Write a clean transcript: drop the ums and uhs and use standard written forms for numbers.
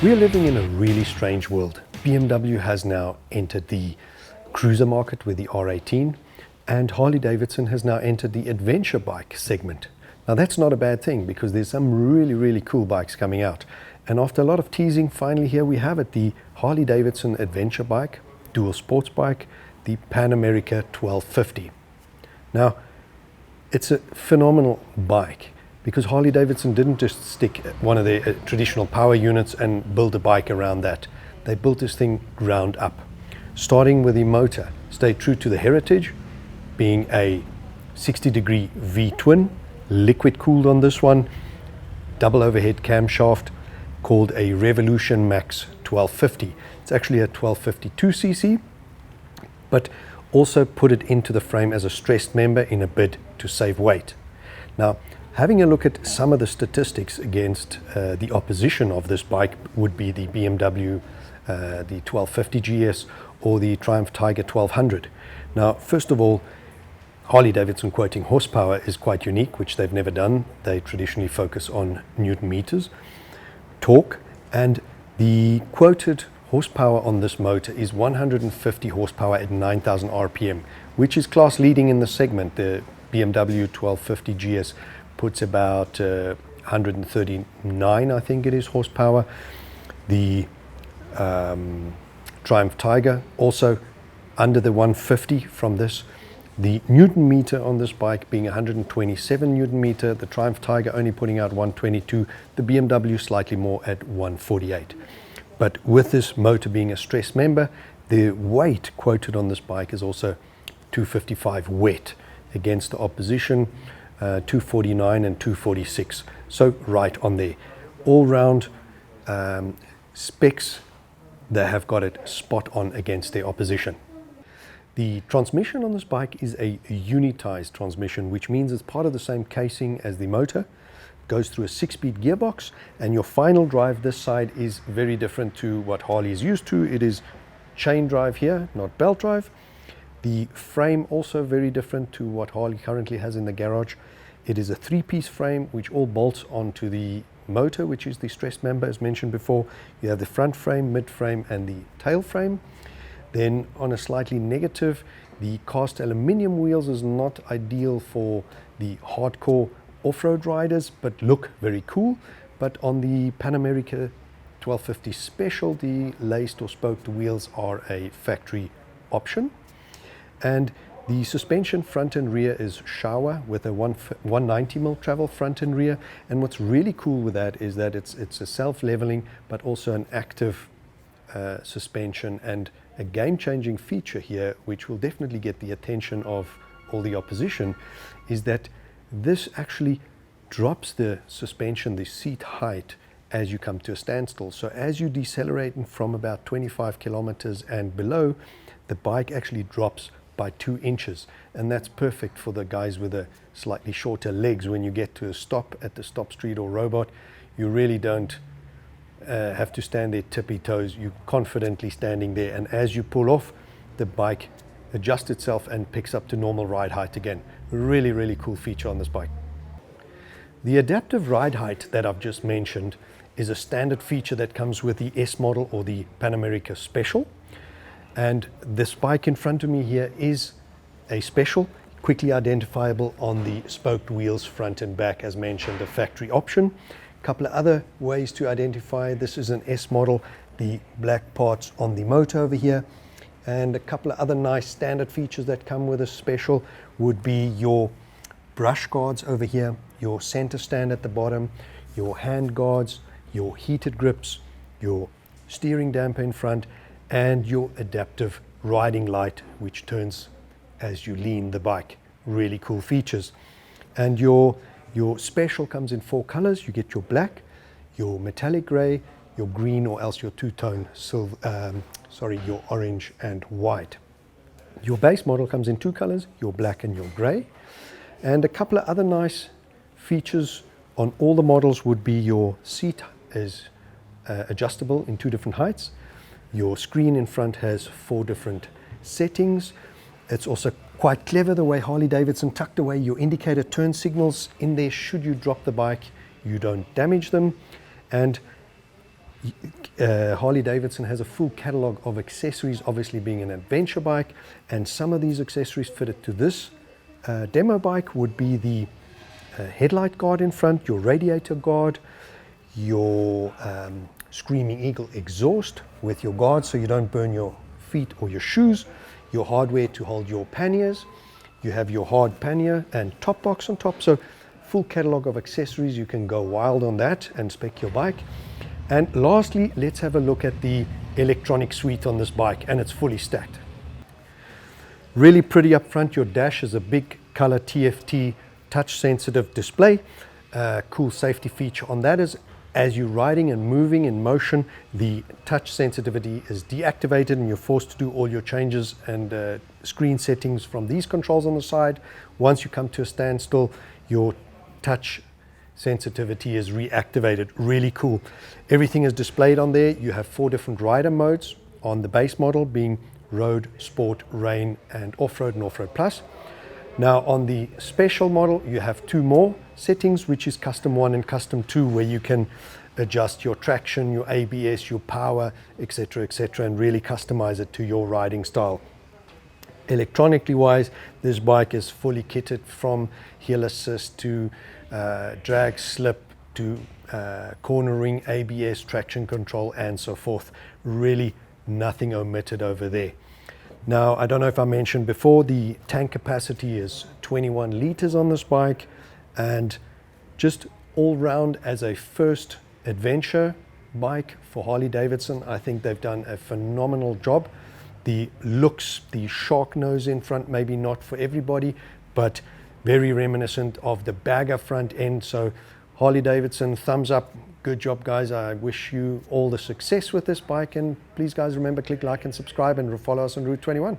We are living in a really strange world. BMW has now entered the cruiser market with the R18, and Harley Davidson has now entered the adventure bike segment. Now that's not a bad thing because there's some really cool bikes coming out. And after a lot of teasing, finally here we have it, the Harley Davidson adventure bike, dual sports bike, the Pan America 1250. Now, it's a phenomenal bike because Harley Davidson didn't just stick one of their traditional power units and build a bike around that. They built this thing ground up. Starting with the motor, stayed true to the heritage, being a 60-degree V-twin, liquid cooled on this one, double overhead camshaft called a Revolution Max 1250. It's actually a 1252cc, but also put it into the frame as a stressed member in a bid to save weight. Now, having a look at some of the statistics against the opposition of this bike would be the BMW the 1250 GS or the Triumph Tiger 1200. Now, first of all, Harley Davidson quoting horsepower is quite unique, which they've never done. They traditionally focus on Newton meters, torque, and the quoted horsepower on this motor is 150 horsepower at 9,000 RPM, which is class leading in the segment. The BMW 1250 GS puts about 139, I think it is, horsepower. The Triumph Tiger also under the 150 from this. The Newton meter on this bike being 127 Newton meter, the Triumph Tiger only putting out 122, the BMW slightly more at 148. But with this motor being a stress member, the weight quoted on this bike is also 255 wet against the opposition, 249 and 246. So right on there. All round specs, they have got it spot on against their opposition. The transmission on this bike is a unitized transmission, which means it's part of the same casing as the motor. Goes through a 6-speed gearbox, and your final drive this side is very different to what Harley is used to. It is chain drive here, not belt drive. The frame also very different to what Harley currently has in the garage. It is a 3-piece frame which all bolts onto the motor, which is the stress member as mentioned before. You have the front frame, mid frame, and the tail frame. Then on a slightly negative, the cast aluminium wheels is not ideal for the hardcore off-road riders, but look very cool. But on the Pan America 1250 Special, the laced or spoked wheels are a factory option. And the suspension front and rear is Showa with a 190mm travel front and rear. And what's really cool with that is that it's a self-leveling, but also an active suspension, and a game-changing feature here, which will definitely get the attention of all the opposition, is that this actually drops the suspension, the seat height, as you come to a standstill. So as you decelerate from about 25 kilometers and below, the bike actually drops by 2 inches, and that's perfect for the guys with a slightly shorter legs. When you get to a stop at the stop street or robot, you really don't have to stand there tippy toes. You're confidently standing there, and as you pull off, the bike adjusts itself and picks up to normal ride height again. Really cool feature on this bike. The adaptive ride height that I've just mentioned is a standard feature that comes with the S model or the Pan America Special. And this bike in front of me here is a Special, quickly identifiable on the spoked wheels front and back, as mentioned, a factory option. A couple of other ways to identify this is an S model, the black parts on the motor over here, and a couple of other nice standard features that come with a Special would be your brush guards over here, your center stand at the bottom, your hand guards, your heated grips, your steering damper in front, and your adaptive riding light, which turns as you lean the bike. Really cool features. And your Special comes in 4 colors. You get your black, your metallic gray, your green, or else your two-tone silver, your orange and white. Your base model comes in 2 colors, your black and your gray. And a couple of other nice features on all the models would be your seat is adjustable in 2 different heights. Your screen in front has 4 different settings. It's also quite clever the way Harley Davidson tucked away your indicator turn signals in there should you drop the bike, you don't damage them. And Harley Davidson has a full catalog of accessories, obviously being an adventure bike, and some of these accessories fitted to this demo bike would be the headlight guard in front, your radiator guard, your Screaming Eagle exhaust with your guard so you don't burn your feet or your shoes, your hardware to hold your panniers, you have your hard pannier and top box on top. So full catalog of accessories, you can go wild on that and spec your bike. And lastly, let's have a look at the electronic suite on this bike, and it's fully stacked. Really pretty up front. Your dash is a big color TFT touch sensitive display. Cool safety feature on that is as you're riding and moving in motion, the touch sensitivity is deactivated and you're forced to do all your changes and screen settings from these controls on the side. Once you come to a standstill, your touch sensitivity is reactivated. Really cool. Everything is displayed on there. You have 4 different rider modes on the base model, being road, sport, rain, and off-road and off-road plus. Now on the special model, you have 2 more settings, which is custom 1 and custom 2, where you can adjust your traction, your ABS, your power, etc., and really customize it to your riding style. Electronically wise, this bike is fully kitted from heel assist to drag slip to cornering, ABS, traction control, and so forth. Really nothing omitted over there. Now, I don't know if I mentioned before, the tank capacity is 21 liters on this bike, and just all round as a first adventure bike for Harley Davidson, I think they've done a phenomenal job. The looks, the shark nose in front, maybe not for everybody, but very reminiscent of the bagger front end. So Harley Davidson, thumbs up. Good job, guys. I wish you all the success with this bike, and please guys remember, click like and subscribe and follow us on Route 21.